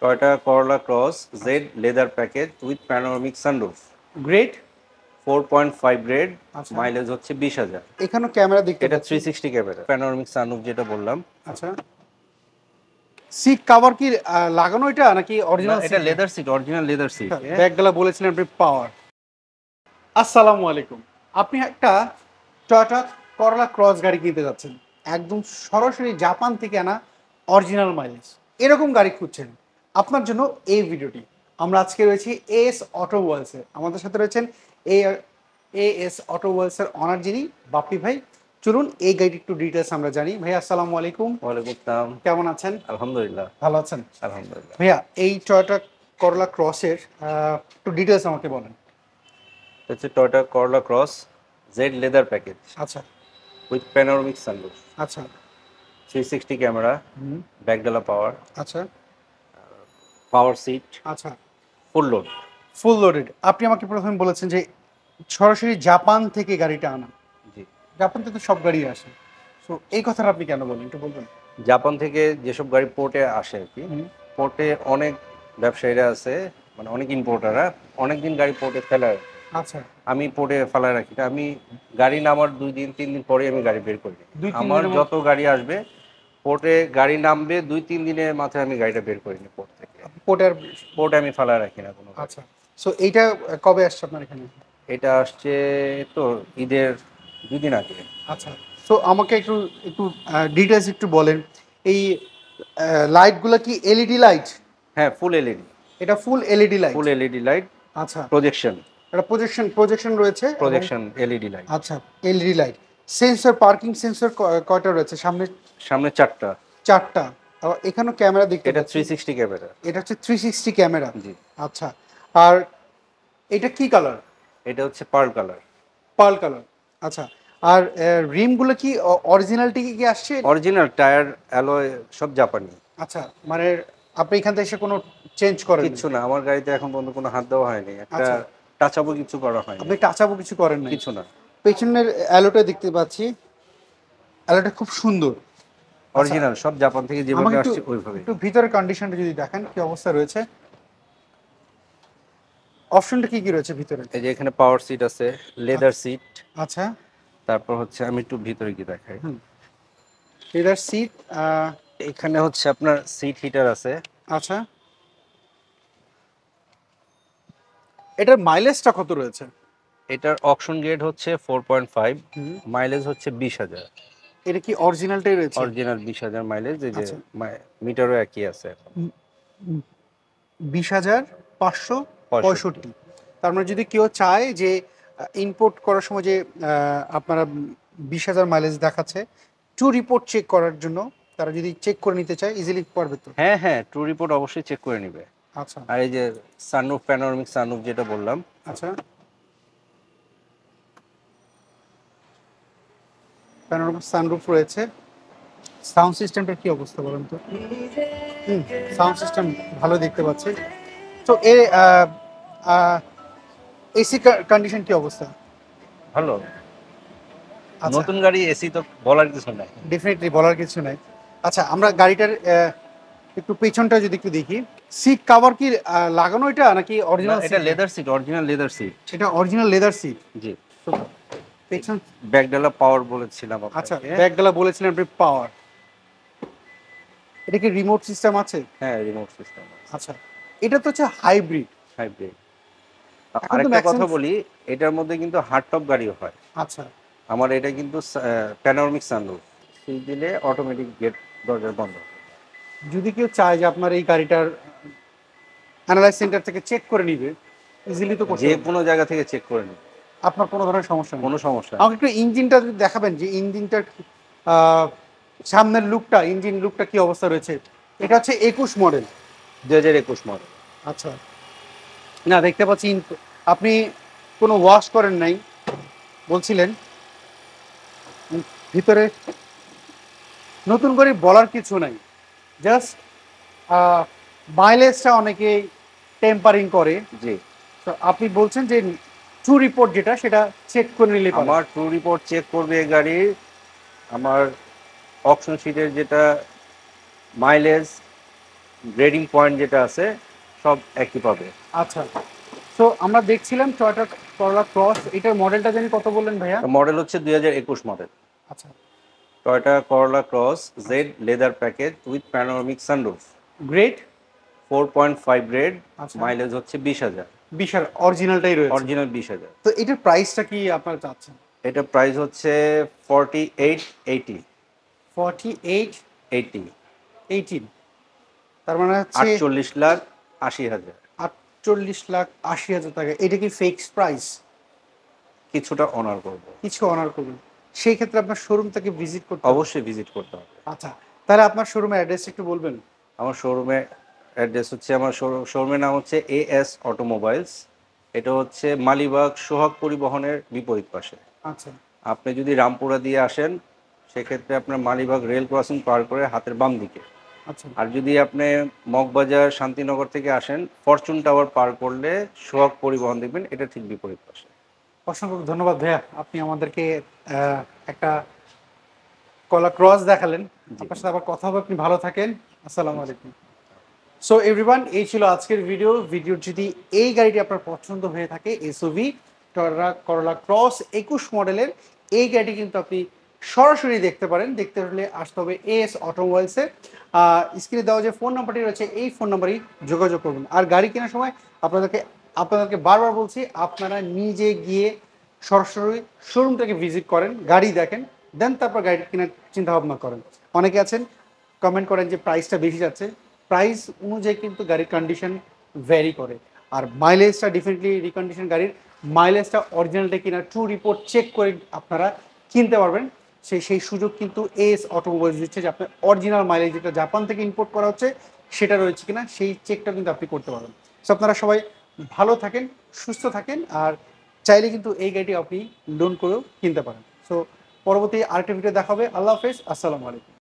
Toyota Corolla cross Z leather package with panoramic sunroof, grade 4.5 grade, আচ্ছা mileage হচ্ছে 20,000। এখানেও camera দেখতে এটা পাচ্ছি 360 ক্যামেরা, প্যানোরামিক সানরুফ যেটা বললাম। আচ্ছা সিট কভার কি লাগানো এটা নাকি না, অরিজিনাল এটা seat leather seat, original leather seat. ব্যাগগুলা বলেছিলেন আপনি পাওয়ার আসসালামু আলাইকুম আপনি একটা টয়োটা করলা ক্রস গাড়ি কিনতে যাচ্ছেন একদম সরাসরি জাপান থেকে আনা অরিজিনাল মাইলেজ এরকম গাড়ি খুঁজছেন আপনার জন্য এই ভিডিওটি আমরা আজকে রয়েছি এস অটোমোবাইলসে আমাদের সাথে রয়েছেন এস অটোমোবাইলসের অনার যিনি বাপ্পি ভাই চলুন এই গাড়ির একটু ডিটেলস আমরা জানি ভাইয়া আসসালামু আলাইকুম ওয়ালাইকুম আসসালাম। কেমন আছেন আলহামদুলিল্লাহ। ভালো আছেন আলহামদুলিল্লাহ। ভাইয়া এই টয়োটা করলা ক্রসের একটু ডিটেলস আমাকে বলেন এটা হচ্ছে টয়োটা করোলা ক্রস জেড লেদার প্যাকেজ আচ্ছা উইথ প্যানোরামিক সানরুফ, আচ্ছা 360 ক্যামেরা, হুম ব্যাকডালা পাওয়ার, আচ্ছা পাওয়ার সিট, আচ্ছা ফুল লোড। ফুল লোডেড আপনি আমাকে প্রথমে বলেছেন যে সরাসরি জাপান থেকে গাড়িটা আনা জি। জাপান থেকে তো সব গাড়ি আসে সো এই কথাটা আপনি কেন বলেন একটু বলবেন জাপান থেকে যেসব গাড়ি পোর্টে আসে আর কি, হুম, পোর্টে অনেক ব্যবসায়ীরা আছে, মানে অনেক ইম্পোর্টাররা অনেকদিন গাড়ি পোর্টে ফেলায়। আচ্ছা আমি পোর্টে ফেলায় রাখি না, আমি গাড়ি নামার 2 দিন 3 দিন পরে আমি গাড়ি বের করি। 2-3 আমার দিনের যত গাড়ি আসবে পোর্টে গাড়ি নামবে 2-3 দিনের মাথায় আমি গাড়িটা বের করিনি পোর্ট থেকে। পোর্টার পোর্টে আমি ফেলায় রাখি না কোনো গাড়ি। আচ্ছা সো এইটা কবে আসছে আপনার এখানে এটা আসছে তো ঈদের 2 দিন আগে। আচ্ছা সো আমাকে একটু একটু ডিটেলস একটু বলেন এই লাইটগুলো কি এলইডি লাইট হ্যাঁ, ফুল এলইডি। এটা ফুল এলইডি লাইট ফুল এলইডি লাইট, আচ্ছা প্রজেকশন। এটা প্রজেকশন রয়েছে এবং প্রজেকশন এলইডি লাইট। আচ্ছা LED light sensor parking sensor কয়টা রয়েছে সামনে সামনে 4টা। চারটা আবার এখানেও ক্যামেরা দেখতে এটা পাচ্ছি 360 ক্যামেরা। এটা হচ্ছে 360 ক্যামেরা জি। আচ্ছা আর এটা কি কালার এটা হচ্ছে পার্ল কালার। পার্ল কালার আচ্ছা আর রিমগুলো কি অরিজিনালটি কি আসছে অরিজিনাল টায়ার, অ্যালয় সব জাপানি। আচ্ছা মানে আপনি এখান থেকে এসে কোনো চেঞ্জ করেন কিচ্ছু না, আমার গাড়িতে এখন পর্যন্ত কোনো হাত দেওয়া হয়নি, একটা আচ্ছা টাচ আপও কিছু করা হয়নি। আপনি টাচাবো কিছু করেন না কিছু না। পেছনের অ্যালোটা দেখতে পাচ্ছি অ্যালোটা খুব সুন্দর অরিজিনাল সব জাপান থেকে যেভাবে আমাকে একটু আসছে ওইভাবে। একটু ভিতরের কন্ডিশনটা যদি দেখেন কি অবস্থা রয়েছে অপশনটা কি কি রয়েছে ভিতরে এই যে এখানে পাওয়ার সিট আছে, লেদার সিট। আচ্ছা তারপর হচ্ছে আমি একটু ভিতরে গিয়ে দেখাই। লেদার সিট এখানে হচ্ছে আপনার সিট হিটার আছে। আচ্ছা এটার মাইলেজটা কত রয়েছে এটার অকশন গ্রেড হচ্ছে 4.5, মাইলেজ হচ্ছে 20,000। এটা কি অরিজিনালটাই রয়েছে অরিজিনাল 20,000 মাইলেজ। এই যে আচ্ছা মিটারও একই আছে এখন। 20,565 তার মানে যদি কেউ চায় যে ইম্পোর্ট করার সময় যে আপনারা 20,000 মাইলেজ দেখাচ্ছে টু রিপোর্ট চেক করার জন্য তারা যদি চেক করে নিতে চায় ইজিলি পারবে তো হ্যাঁ হ্যাঁ, ট্রু রিপোর্ট অবশ্যই চেক করে নেবে। আচ্ছা আর এই যে সানরুফ, প্যানোরামিক সানরুফ যেটা বললাম। আচ্ছা প্যানোরামা সানরুফ রয়েছে সাউন্ড সিস্টেমটার কি অবস্থা বলেন তো সাউন্ড সিস্টেম ভালো দেখতে পাচ্ছি তো এসি কন্ডিশন কি অবস্থা ভালো। আচ্ছা নতুন গাড়ি, এসি তো বলার কিছু নাই। ডেফিনেটলি বলার কিছু নাই আচ্ছা আমরা গাড়িটার একটু পেছনটা যদি একটু দেখি সিট কভার কি লাগানো এটা নাকি না, অরিজিনাল এটা leather seat, original leather seat. এটা অরিজিনাল লেদার সিট জি। তো পেছন ব্যাকডালা পাওয়ার বলেছিলাম আচ্ছা আপনাকে। ব্যাগগুলা বলেছিলেন আপনি পাওয়ার এটা কি রিমোট সিস্টেম আছে হ্যাঁ, রিমোট সিস্টেম আচ্ছা এটা তো হচ্ছে হাইব্রিড হাইব্রিড। এখন তো আরেকটা কথা maximum- বলি, এটার মধ্যে কিন্তু হার্ড টপ গাড়িও হয়। আচ্ছা আমার এটা কিন্তু প্যানোরামিক সানরুফ, সুইচ দিলে অটোমেটিক গেট দরজা বন্ধ। যদি কেউ চায় যে আপনার এই গাড়িটার অ্যানালাইজ সেন্টার থেকে চেক করে নিবে ইজিলি তো করতে যে পারবে। কোনো জায়গা থেকে চেক করে নিন, আপনার কোনো ধরনের সমস্যা নেই কোনো সমস্যা নেই। আমাকে একটু ইঞ্জিনটা যদি দেখাবেন যে ইঞ্জিনটার আহ, সামনের লুকটা ইঞ্জিন লুকটা কি অবস্থা রয়েছে এটা হচ্ছে 21 মডেল 2021 মডেল। আচ্ছা না দেখতে পাচ্ছি আপনি কোনো ওয়াশ করেন নাই বলছিলেন ভিতরে নতুন করে বলার কিছু নাই জাস্ট মাইলেজটা অনেকে টেম্পারিং করে জি। তো আপনি বলছেন যে ট্রু রিপোর্ট যেটা সেটা চেক করে নিলে পারে। আমার ট্রু রিপোর্ট চেক করবে এই গাড়ির, আমার অপশন শিটের যেটা মাইলেজ গ্রেডিং পয়েন্ট যেটা আছে সব একই পাবে। আচ্ছা, তো আমরা দেখছিলাম টয়োটা করলা ক্রস, এটার মডেলটা জানি কত বললেন ভাইয়া? মডেল হচ্ছে 2021 মডেল। আচ্ছা টয়োটা করলা ক্রস আচ্ছা, Z leather package with panoramic sunroof, great. 4.5 grade, আচ্ছা, মাইলেজ হচ্ছে 20,000, বিশাল অরিজিনালটাই রয়েছে। অরিজিনাল 20,000। তো এটার প্রাইসটা কি আপনারা চাচ্ছেন? এটা প্রাইস হচ্ছে 4880। 48 80 18, তার মানে হচ্ছে 48,80,000। 48,80,000 টাকা। এটা কি ফিক্সড প্রাইস? কিছুটা অনার করব। কিছু অনার করবেন? সেই ক্ষেত্রে আপনার শোরুম থেকে ভিজিট করতে হবে। অবশ্যই ভিজিট করতে হবে। আচ্ছা, তাহলে আপনার শোরুমের অ্যাড্রেস একটু বলবেন? আমার শোরুমে অ্যাড্রেস হচ্ছে, আমার শোরুমের নাম হচ্ছে এএস অটোমোবাইলস। এটা হচ্ছে মালিবাগ সোহাগ পরিবহনের বিপরীত পাশে। আচ্ছা আপনি যদি রামপুরা দিয়ে আসেন সেক্ষেত্রে আপনার মালিবাগ রেল ক্রসিং পার করে হাতের বাম দিকে। আচ্ছা, আর যদি আপনি মগবাজার শান্তিনগর থেকে আসেন ফরচুন টাওয়ার পার করলে সোহাগ পরিবহন দেখবেন, এটা ঠিক বিপরীত পাশে। অসংখ্য ধন্যবাদ ভাইয়া, আপনি আমাদেরকে একটা কলা ক্রস দেখালেন। জি, আপনার সাথে আবার কথা হবে, আপনি ভালো থাকেন। আসসালামু আলাইকুম। সো এভরিওয়ান, এই ছিল আজকের ভিডিও যদি এই গাড়িটি আপনার পছন্দ হয়ে থাকে, এসওভি টয়োটা করলা ক্রস 21 মডেলের এই গাড়িটি কিন্তু আপনি সরাসরি দেখতে পারেন। দেখতে হলে আসতে হবে এস অটোমোবাইলসে। স্ক্রিনে দেওয়া যে ফোন নাম্বারটি রয়েছে এই ফোন নাম্বারেই যোগাযোগ করবেন। আর গাড়ি কেনার সময় আপনাদেরকে বারবার বলছি, আপনারা নিজে গিয়ে সরাসরি শোরুম থেকে ভিজিট করেন, গাড়ি দেখেন, দেন তারপর গাড়ি কেনার চিন্তা ভাবনা করেন। অনেকে আছেন কমেন্ট করেন যে প্রাইসটা বেশি যাচ্ছে, প্রাইস অনুযায়ী কিন্তু গাড়ির কন্ডিশন ভ্যারি করে। আর মাইলেজটা ডেফিনেটলি রিকন্ডিশন গাড়ির মাইলেজটা অরিজিনালটা কিনা ট্রু রিপোর্ট চেক করে আপনারা কিনতে পারবেন। সেই সুযোগ কিন্তু এস অটোমোবাইলস দিচ্ছে যে আপনার অরিজিনাল মাইলেজ যেটা জাপান থেকে ইম্পোর্ট করা হচ্ছে সেটা রয়েছে কিনা সেই চেকটা কিন্তু আপনি করতে পারবেন। সো আপনারা সবাই ভালো থাকেন, সুস্থ থাকেন, আর চাইলে কিন্তু এই গাড়িটি আপনি লোন করেও কিনতে পারেন। সো পরবর্তী আরেকটা ভিডিও দেখা হবে। আল্লাহ হাফেজ, আসসালামু আলাইকুম।